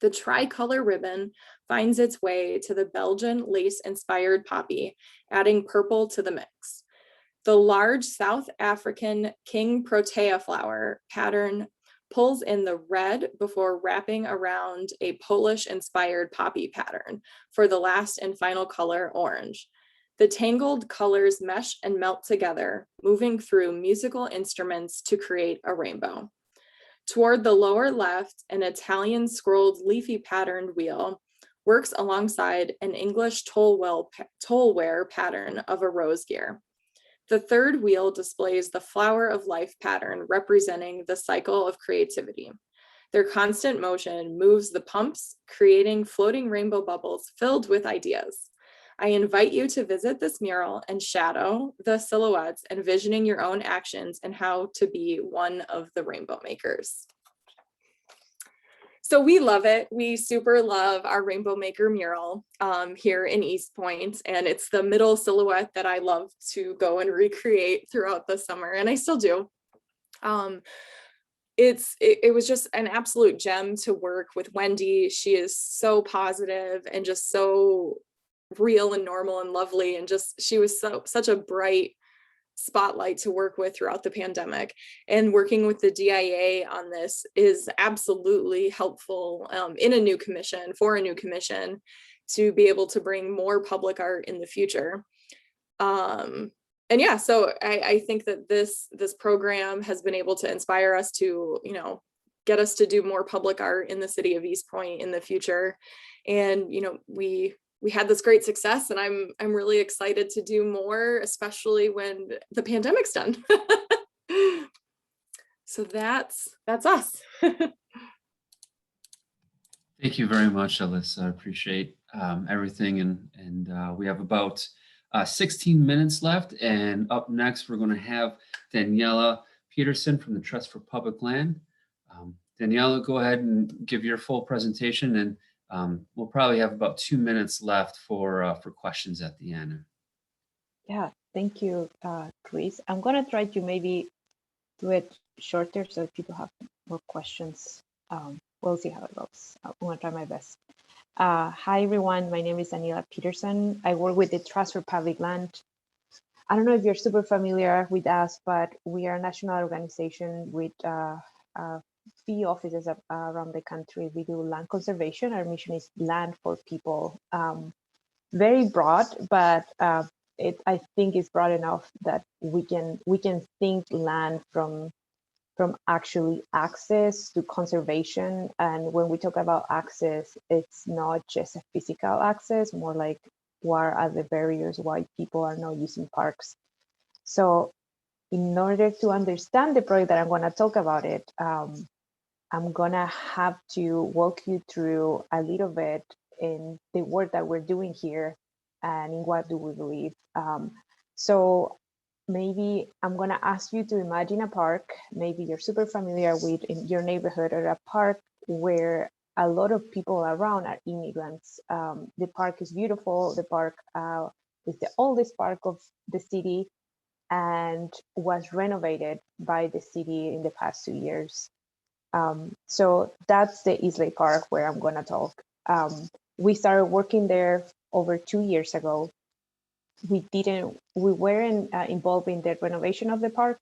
The tricolor ribbon finds its way to the Belgian lace-inspired poppy, adding purple to the mix. The large South African King Protea flower pattern pulls in the red before wrapping around a Polish-inspired poppy pattern for the last and final color, orange. The tangled colors mesh and melt together, moving through musical instruments to create a rainbow. Toward the lower left, an Italian scrolled leafy patterned wheel works alongside an English tollware pattern of a rose gear. The third wheel displays the flower of life pattern representing the cycle of creativity. Their constant motion moves the pumps, creating floating rainbow bubbles filled with ideas. I invite you to visit this mural and shadow the silhouettes, envisioning your own actions and how to be one of the rainbow makers. So we love it. We super love our Rainbow Maker mural here in East Point. And it's the middle silhouette that I love to go and recreate throughout the summer. And I still do. It was just an absolute gem to work with Wendy. She is so positive and just so real and normal and lovely. And just, she was such a bright spotlight to work with throughout the pandemic, and working with the DIA on this is absolutely helpful in a new commission, for a new commission, to be able to bring more public art in the future. And yeah, so I think that this program has been able to inspire us to, you know, get us to do more public art in the city of East Point in the future. And, you know, we had this great success, and I'm really excited to do more, especially when the pandemic's done. So that's us. Thank you very much, Alyssa. I appreciate everything. And we have about 16 minutes left. And up next, we're going to have Daniela Peterson from the Trust for Public Land. Daniela, go ahead and give your full presentation, and we'll probably have about 2 minutes left for questions at the end. Yeah, thank you, Chris. I'm going to try to maybe do it shorter so people have more questions. We'll see how it goes. I'm going to try my best. Hi, everyone. My name is Daniela Peterson. I work with the Trust for Public Land. I don't know if you're super familiar with us, but we are a national organization with few offices around the country. We do land conservation. Our mission is land for people. Very broad, but I think it's broad enough that we can think land from actually access to conservation. And when we talk about access, it's not just a physical access, more like what are the barriers why people are not using parks. So in order to understand the project that I'm going to talk about it, I'm going to have to walk you through a little bit in the work that we're doing here and in what do we believe. So maybe I'm going to ask you to imagine a park. Maybe you're super familiar with in your neighborhood, or a park where a lot of people around are immigrants. The park is beautiful. The park is the oldest park of the city and was renovated by the city in the past 2 years. So that's the Islay Park where I'm going to talk. We started working there over 2 years ago. We weren't involved in the renovation of the park,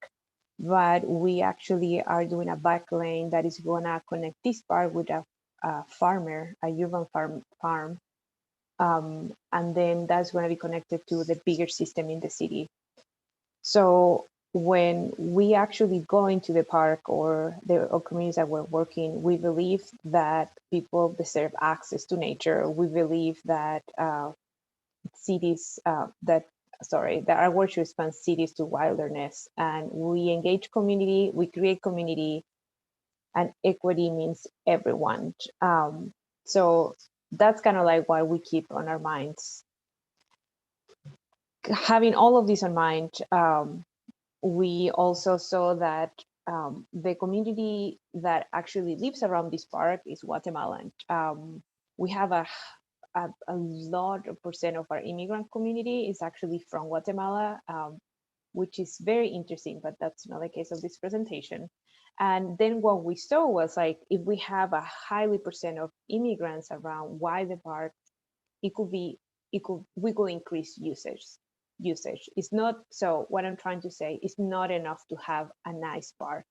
but we actually are doing a back lane that is going to connect this park with a farmer, a urban farm. And then that's going to be connected to the bigger system in the city. So when we actually go into the park or communities that we're working, we believe that people deserve access to nature. We believe that cities, that our work should expand cities to wilderness, and we engage community, we create community, and equity means everyone. So that's kind of like what we keep on our minds. Having all of this in mind, we also saw that the community that actually lives around this park is Guatemalan. We have a lot of percent of our immigrant community is actually from Guatemala, which is very interesting, but that's not the case of this presentation. And then what we saw was like, if we have a highly percent of immigrants around, why the park, we could increase usage. It's not, so what I'm trying to say, it's not enough to have a nice park.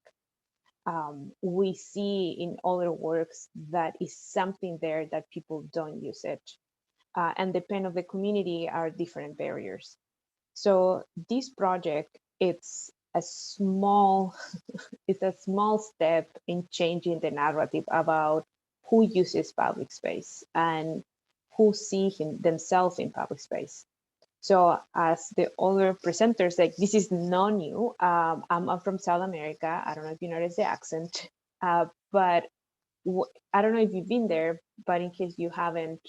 We see in other works that is something there that people don't use it. And depend of the community are different barriers. So this project, it's a small step in changing the narrative about who uses public space and who see themselves in public space. So as the other presenters, like, this is not new. I'm from South America. I don't know if you notice the accent, but I don't know if you've been there, but in case you haven't,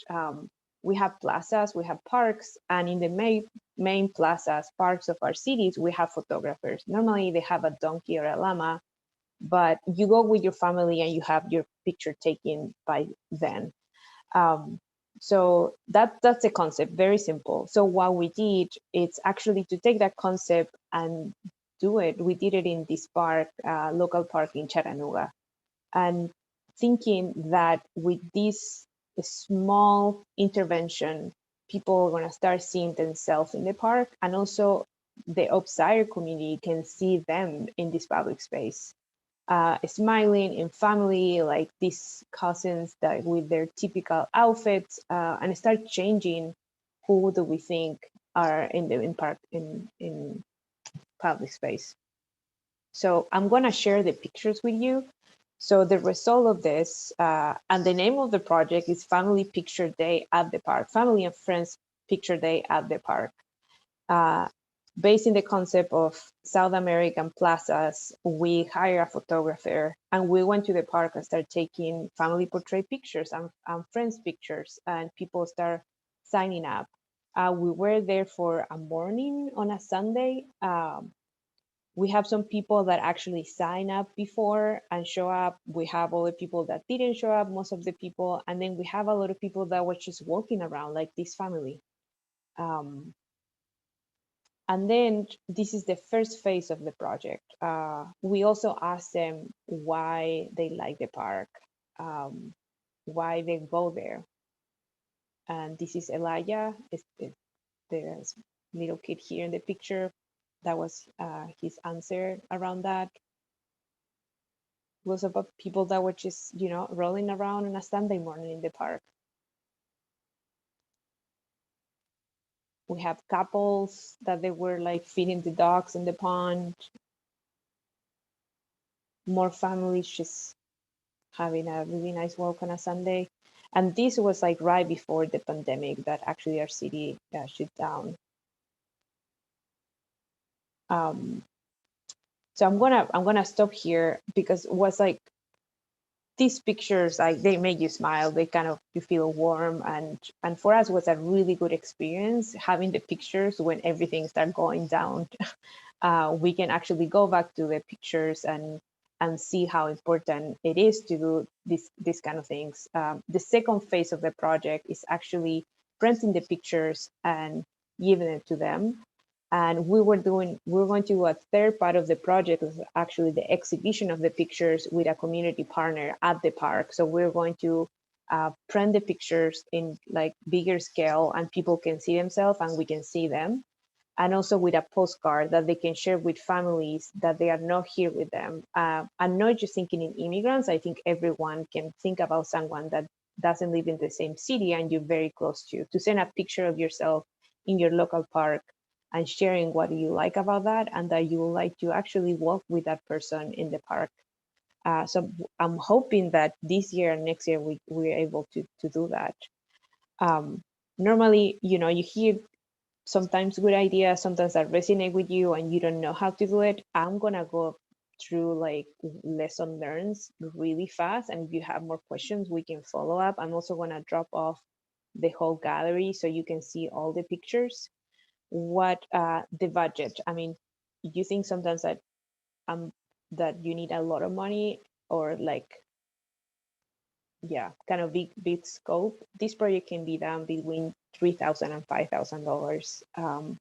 we have plazas, we have parks, and in the main plazas, parks of our cities, we have photographers. Normally they have a donkey or a llama, but you go with your family and you have your picture taken by them. So that's a concept, very simple. So what we did, it's actually to take that concept and do it. We did it in this park, local park in Chattanooga, and thinking that with this small intervention, people are going to start seeing themselves in the park, and also the outsider community can see them in this public space, smiling in family, like these cousins that with their typical outfits, and start changing who do we think are in public space. So I'm going to share the pictures with you. So the result of this, and the name of the project is Family Picture Day at the Park, Family and Friends Picture Day at the Park. Based in the concept of South American plazas, we hire a photographer and we went to the park and started taking family portrait pictures and friends pictures, and people start signing up. We were there for a morning on a Sunday. We have some people that actually sign up before and show up. We have other people that didn't show up, most of the people. And then we have a lot of people that were just walking around, like this family. And then this is the first phase of the project. We also asked them why they like the park, why they go there. And this is Elijah, the little kid here in the picture. That was his answer around that. It was about people that were just, rolling around on a Sunday morning in the park. We have couples that they were like feeding the dogs in the pond. More families just having a really nice walk on a Sunday. And this was like right before the pandemic that actually our city shut down. So I'm gonna stop here, because it was like, these pictures, like, they make you smile, they kind of, you feel warm, and for us it was a really good experience having the pictures when everything started going down. We can actually go back to the pictures and see how important it is to do this kind of things. The second phase of the project is actually printing the pictures and giving it to them. And we were going to do a third part of the project, was actually the exhibition of the pictures with a community partner at the park. So we're going to print the pictures in like bigger scale, and people can see themselves and we can see them. And also with a postcard that they can share with families that they are not here with them. I'm not just thinking in immigrants. I think everyone can think about someone that doesn't live in the same city and you're very close to send a picture of yourself in your local park and sharing what you like about that, and that you would like to actually walk with that person in the park. So I'm hoping that this year and next year we're able to do that. Normally, you hear sometimes good ideas, sometimes that resonate with you and you don't know how to do it. I'm gonna go through like lesson learns really fast, and if you have more questions, we can follow up. I'm also gonna drop off the whole gallery so you can see all the pictures. What the budget? I mean, you think sometimes that you need a lot of money, or like, yeah, kind of big scope. This project can be done between $3,000 and $5,000,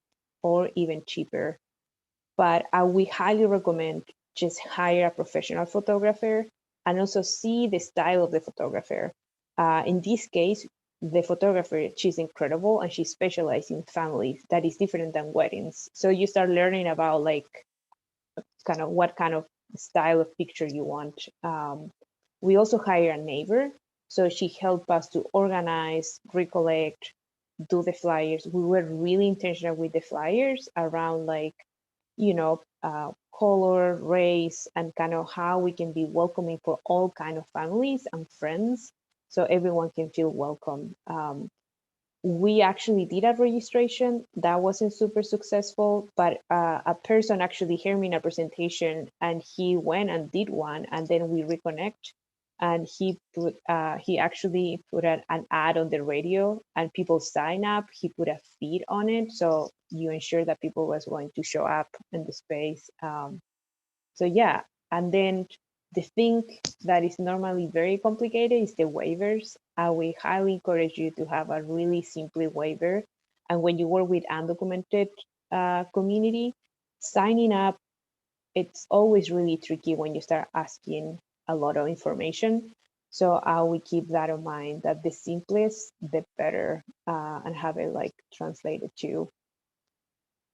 or even cheaper. But I would highly recommend just hire a professional photographer and also see the style of the photographer. In this case, the photographer, she's incredible and she specializes in families. That is different than weddings. So you start learning about like kind of what kind of style of picture you want. We also hire a neighbor. So she helped us to organize, recollect, do the flyers. We were really intentional with the flyers around like, color, race, and kind of how we can be welcoming for all kind of families and friends, so everyone can feel welcome. We actually did a registration that wasn't super successful, but a person actually heard me in a presentation and he went and did one, and then we reconnect, and he actually put an ad on the radio and people sign up. He put a feed on it, so you ensure that people was going to show up in the space. So yeah, and then the thing that is normally very complicated is the waivers. I will highly encourage you to have a really simple waiver. And when you work with undocumented community, signing up, it's always really tricky when you start asking a lot of information. So I will keep that in mind, that the simplest, the better, and have it like translated to.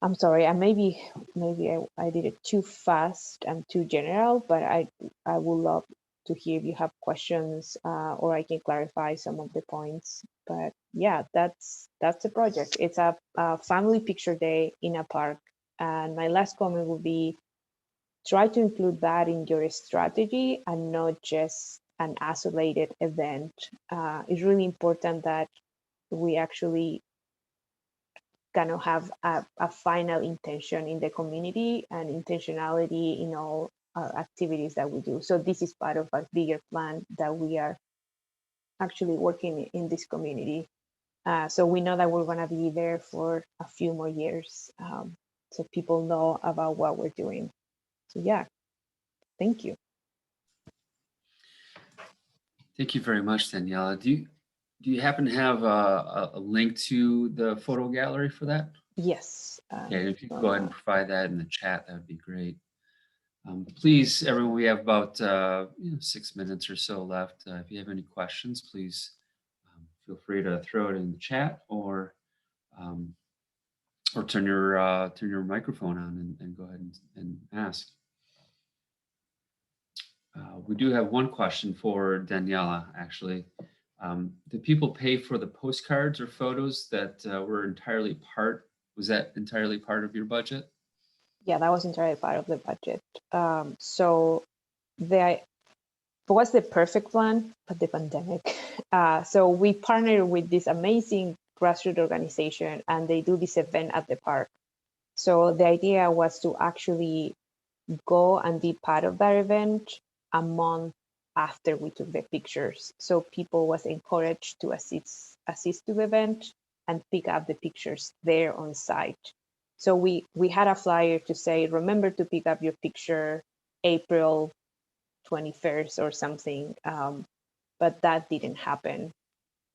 I'm sorry, maybe I did it too fast and too general, but I would love to hear if you have questions, or I can clarify some of the points. But yeah, that's the project. It's a family picture day in a park. And my last comment would be, try to include that in your strategy and not just an isolated event. It's really important that we actually kind of have a final intention in the community and intentionality in all our activities that we do. So this is part of a bigger plan that we are actually working in this community. So we know that we're going to be there for a few more years, so people know about what we're doing. So yeah, thank you. Thank you very much, Daniela. Do you happen to have a link to the photo gallery for that? Yes. Yeah, if you could go ahead and provide that in the chat, that would be great. Please, everyone, we have about 6 minutes or so left. If you have any questions, please feel free to throw it in the chat, or turn your microphone on and go ahead and ask. We do have one question for Daniela, actually. Do people pay for the postcards or photos that were entirely was that entirely part of your budget? Yeah, that was entirely part of the budget. So was the perfect plan, but the pandemic. So we partnered with this amazing grassroots organization, and they do this event at the park. So the idea was to actually go and be part of that event a month after we took the pictures. So people was encouraged to assist to the event and pick up the pictures there on site. So we had a flyer to say, remember to pick up your picture April 21st or something, but that didn't happen.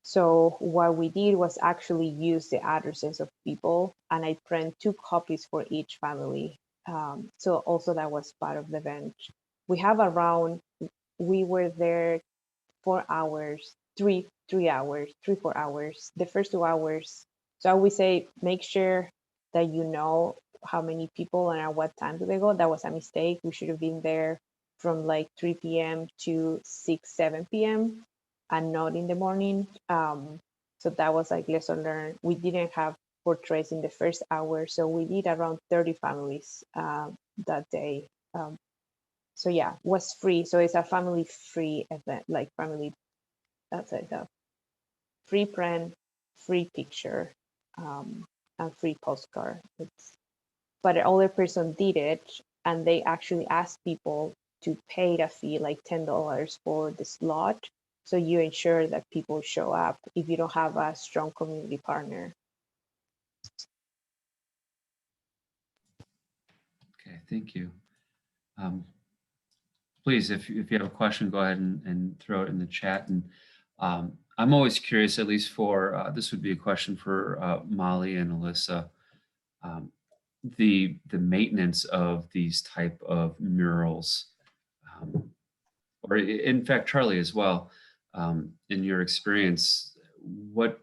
So what we did was actually use the addresses of people, and I print 2 copies for each family. So also that was part of the event. We were there 4 hours, 4 hours. The first 2 hours. So I would say, make sure that you know how many people and at what time do they go. That was a mistake. We should have been there from like 3 p.m. to 7 p.m. and not in the morning. So that was like lesson learned. We didn't have portraits in the first hour. So we did around 30 families that day. So yeah, was free. So it's a family free event, like family, that's it, free print, free picture, and free postcard. But the other person did it, and they actually asked people to pay a fee, like $10 for the slot. So you ensure that people show up if you don't have a strong community partner. Okay, thank you. Please, if you have a question, go ahead and throw it in the chat. And I'm always curious, at least for, this would be a question for Molly and Alyssa, the maintenance of these type of murals, or in fact, Charlie as well, in your experience, what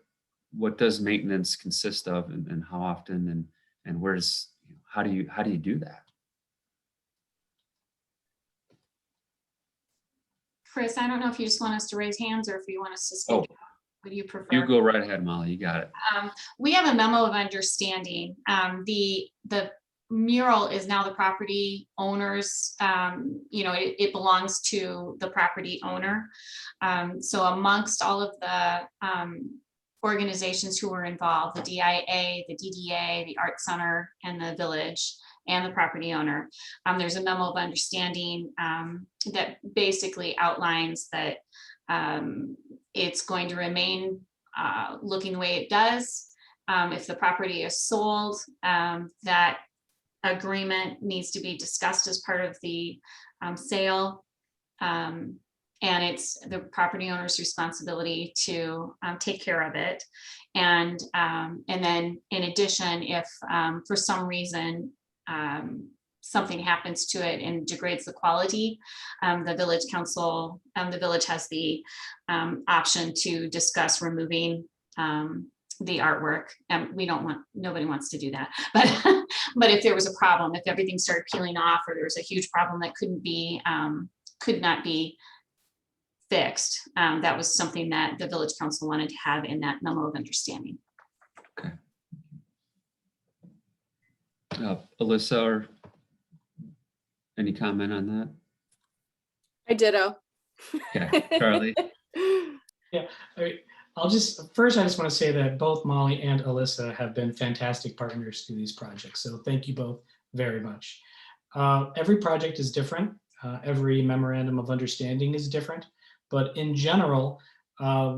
does maintenance consist of, and how often, and where does, how do you do that? Chris, I don't know if you just want us to raise hands or if you want us to speak. Oh, What do you prefer? you go right ahead, Molly. You got it. We have a memo of understanding. The mural is now the property owner's, it belongs to the property owner. So amongst all of the organizations who were involved, the DIA, the DDA, the Art Center, and the village, and the property owner, there's a memo of understanding that basically outlines that it's going to remain looking the way it does. If the property is sold, that agreement needs to be discussed as part of the sale. And it's the property owner's responsibility to take care of it. And then in addition, if for some reason something happens to it and degrades the quality, the village council, the village has the option to discuss removing the artwork. Nobody wants to do that. But if there was a problem, if everything started peeling off, or there was a huge problem that could not be fixed, that was something that the village council wanted to have in that memo of understanding. Okay. Alyssa, or any comment on that? I ditto. Okay, Charlie. Yeah, I just want to say that both Molly and Alyssa have been fantastic partners through these projects. So thank you both very much. Every project is different. Every memorandum of understanding is different. But in general,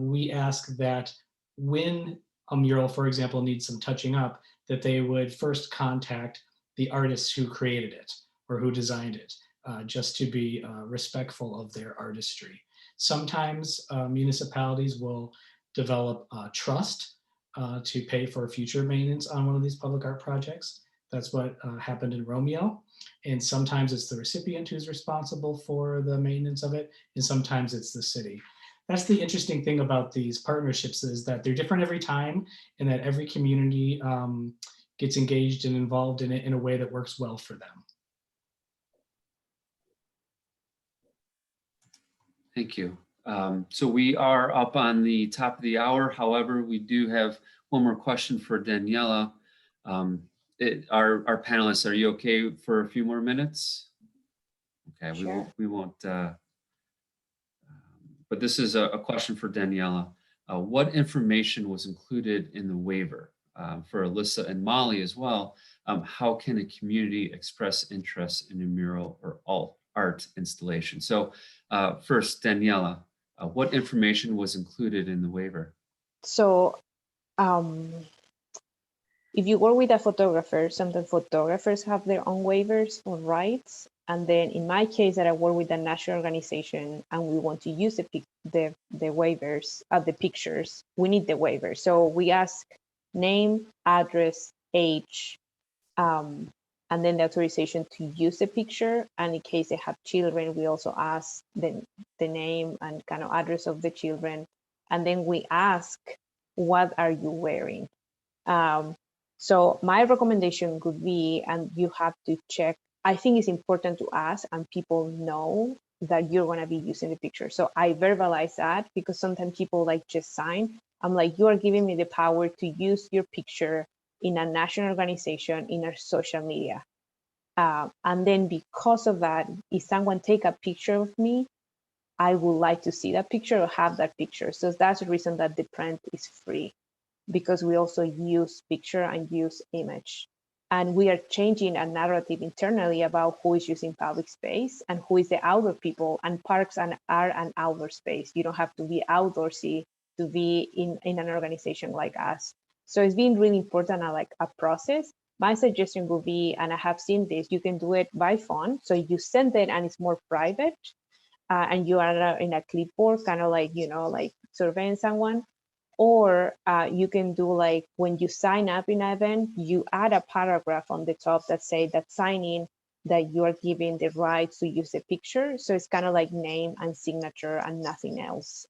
we ask that when a mural, for example, needs some touching up, that they would first contact the artists who created it or who designed it, just to be respectful of their artistry. Sometimes municipalities will develop trust to pay for future maintenance on one of these public art projects. That's what happened in Romeo. And sometimes it's the recipient who's responsible for the maintenance of it, and sometimes it's the city. That's the interesting thing about these partnerships, is that they're different every time, and that every community gets engaged and involved in it in a way that works well for them. Thank you. So we are up on the top of the hour. However, we do have one more question for Daniela. Our panelists, are you okay for a few more minutes? Okay, Sure. we won't. But this is a question for Daniela. What information was included in the waiver? For Alyssa and Molly as well, how can a community express interest in a mural or art installation? So first, Daniela, what information was included in the waiver? So if you work with a photographer, sometimes photographers have their own waivers or rights. And then in my case, that I work with a national organization and we want to use the waivers of the pictures, we need the waiver. So we ask name, address, age, and then the authorization to use the picture. And in case they have children, we also ask the name and kind of address of the children. And then we ask, what are you wearing? So my recommendation would be, and you have to check, I think it's important to ask and people know that you're going to be using the picture. So I verbalize that, because sometimes people like just sign. I'm like, you are giving me the power to use your picture in a national organization, in our social media. And then because of that, if someone take a picture of me, I would like to see that picture or have that picture. So that's the reason that the print is free, because we also use picture and use image. And we are changing a narrative internally about who is using public space and who is the outdoor people, and parks are an outdoor space. You don't have to be outdoorsy to be in an organization like us. So it's been really important, like a process. My suggestion would be, and I have seen this, you can do it by phone. So you send it and it's more private, and you are in a clipboard, kind of like, like surveying someone. Or you can do like when you sign up in an event, you add a paragraph on the top that say that signing that you are giving the rights to use the picture. So it's kind of like name and signature and nothing else,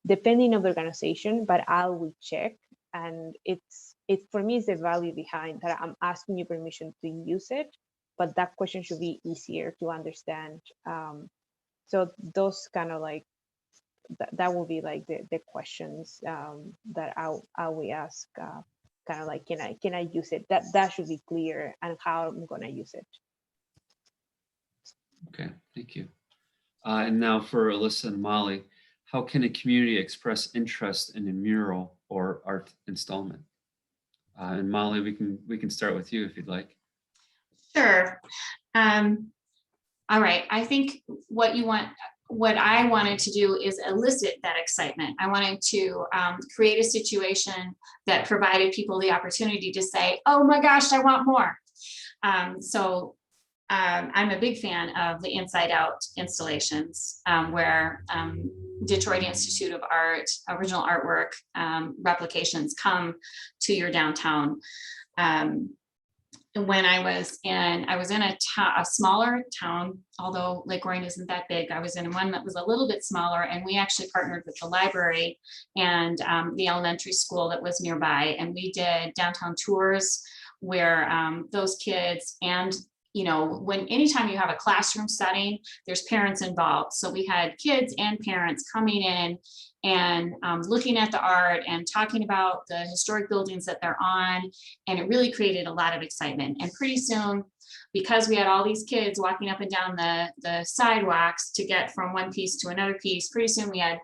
depending on the organization, but I will check. And it's for me, it's the value behind that. I'm asking you permission to use it, but that question should be easier to understand. So those kind of like, that will be like the questions that I will ask, kind of like, can I use it? That should be clear, and how I'm gonna use it. Okay, thank you. And now for Alyssa and Molly, how can a community express interest in a mural or art installment? And Molly, we can start with you if you'd like. Sure. All right. I think what I wanted to do is elicit that excitement. I wanted to create a situation that provided people the opportunity to say, oh my gosh, I want more. I'm a big fan of the Inside Out installations, where Detroit Institute of Art, original artwork replications come to your downtown. When I was in a smaller town, although Lake Orion isn't that big, I was in one that was a little bit smaller, and we actually partnered with the library and the elementary school that was nearby. And we did downtown tours where those kids, and anytime you have a classroom setting, there's parents involved. So we had kids and parents coming in and looking at the art and talking about the historic buildings that they're on. And it really created a lot of excitement. And pretty soon, because we had all these kids walking up and down the sidewalks to get from one piece to another piece, pretty soon we had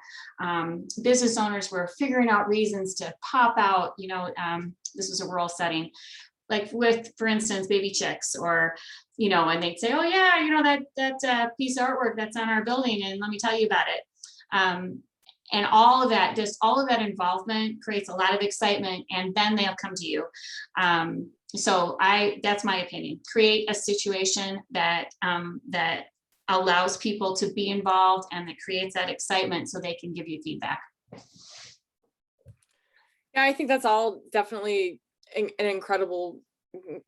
business owners were figuring out reasons to pop out, this was a rural setting, like with, for instance, baby chicks, or, and they'd say, oh yeah, that piece of artwork that's on our building, and let me tell you about it. And all of that involvement creates a lot of excitement, and then they'll come to you. So that's my opinion. Create a situation that allows people to be involved, and that creates that excitement so they can give you feedback. Yeah, I think that's all definitely an incredible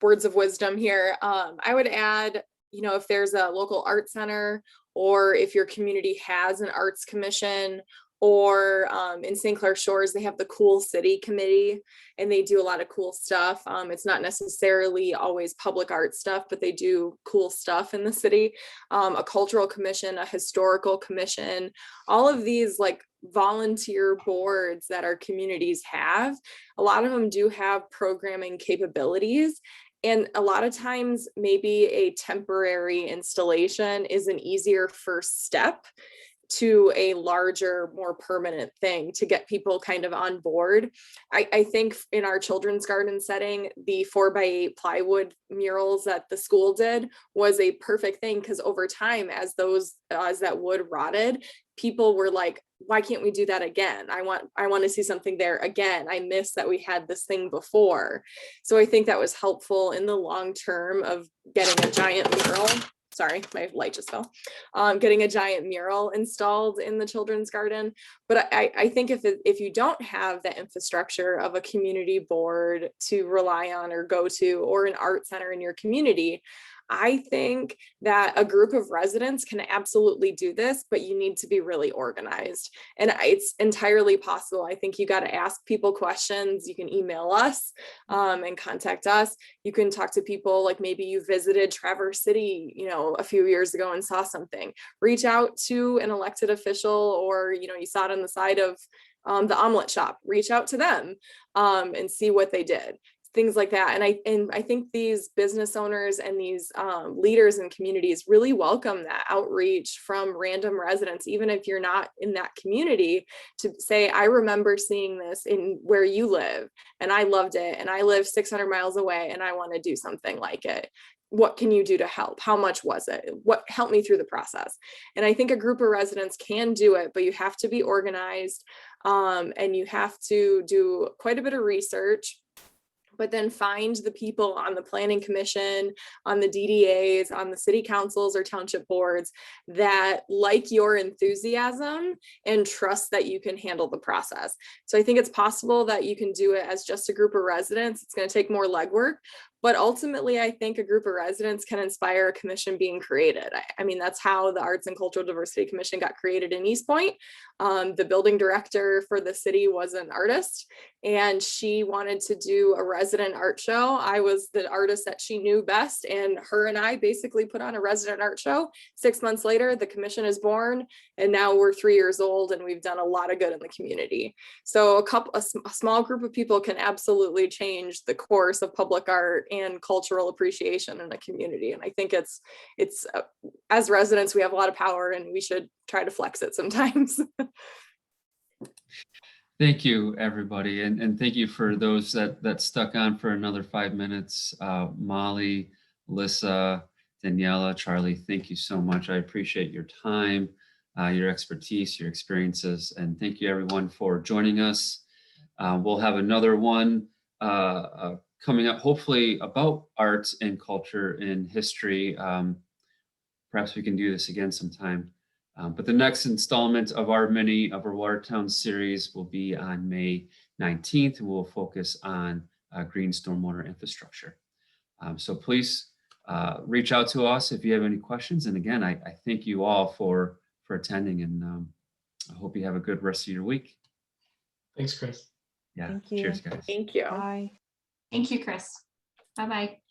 words of wisdom here. I would add, if there's a local art center, or if your community has an arts commission, or in St. Clair Shores, they have the Cool City Committee, and they do a lot of cool stuff. It's not necessarily always public art stuff, but they do cool stuff in the city. A cultural commission, a historical commission, all of these like volunteer boards that our communities have, a lot of them do have programming capabilities. And a lot of times, maybe a temporary installation is an easier first step to a larger, more permanent thing to get people kind of on board. I think in our children's garden setting, the 4x8 plywood murals that the school did was a perfect thing, because over time, as that wood rotted, people were like, why can't we do that again? I want to see something there again. I miss that we had this thing before. So I think that was helpful in the long term of getting a giant mural. Sorry, my light just fell. Getting a giant mural installed in the children's garden. But I think if you don't have the infrastructure of a community board to rely on or go to, or an art center in your community, I think that a group of residents can absolutely do this, but you need to be really organized. And it's entirely possible. I think you got to ask people questions. You can email us and contact us. You can talk to people, like maybe you visited Traverse City, a few years ago and saw something. Reach out to an elected official, or, you saw it on the side of the omelet shop. Reach out to them and see what they did. things like that. And I think these business owners and these leaders in communities really welcome that outreach from random residents, even if you're not in that community, to say, I remember seeing this in where you live and I loved it, and I live 600 miles away and I want to do something like it. What can you do to help? How much was it? What helped me through the process? And I think a group of residents can do it, but you have to be organized, and you have to do quite a bit of research, but then find the people on the planning commission, on the DDAs, on the city councils or township boards that like your enthusiasm and trust that you can handle the process. So I think it's possible that you can do it as just a group of residents. It's going to take more legwork, but ultimately I think a group of residents can inspire a commission being created. I mean, that's how the Arts and Cultural Diversity Commission got created in East Point. The building director for the city was an artist, and she wanted to do a resident art show. I was the artist that she knew best, and her and I basically put on a resident art show. 6 months later, the commission is born, and now we're 3 years old, and we've done a lot of good in the community. So a small group of people can absolutely change the course of public art and cultural appreciation in a community. And I think it's as residents, we have a lot of power, and we should try to flex it sometimes. Thank you, everybody. And thank you for those that stuck on for another 5 minutes. Molly, Alyssa, Daniela, Charlie, thank you so much. I appreciate your time, your expertise, your experiences, and thank you everyone for joining us. We'll have another one coming up, hopefully about arts and culture and history. Perhaps we can do this again sometime. But the next installment of our WaterTowns series will be on May 19th, and we'll focus on green stormwater infrastructure. So please reach out to us if you have any questions. And again, I thank you all for attending, and I hope you have a good rest of your week. Thanks, Chris. Yeah. Thank you. Cheers, guys. Thank you. Bye. Thank you, Chris. Bye-bye.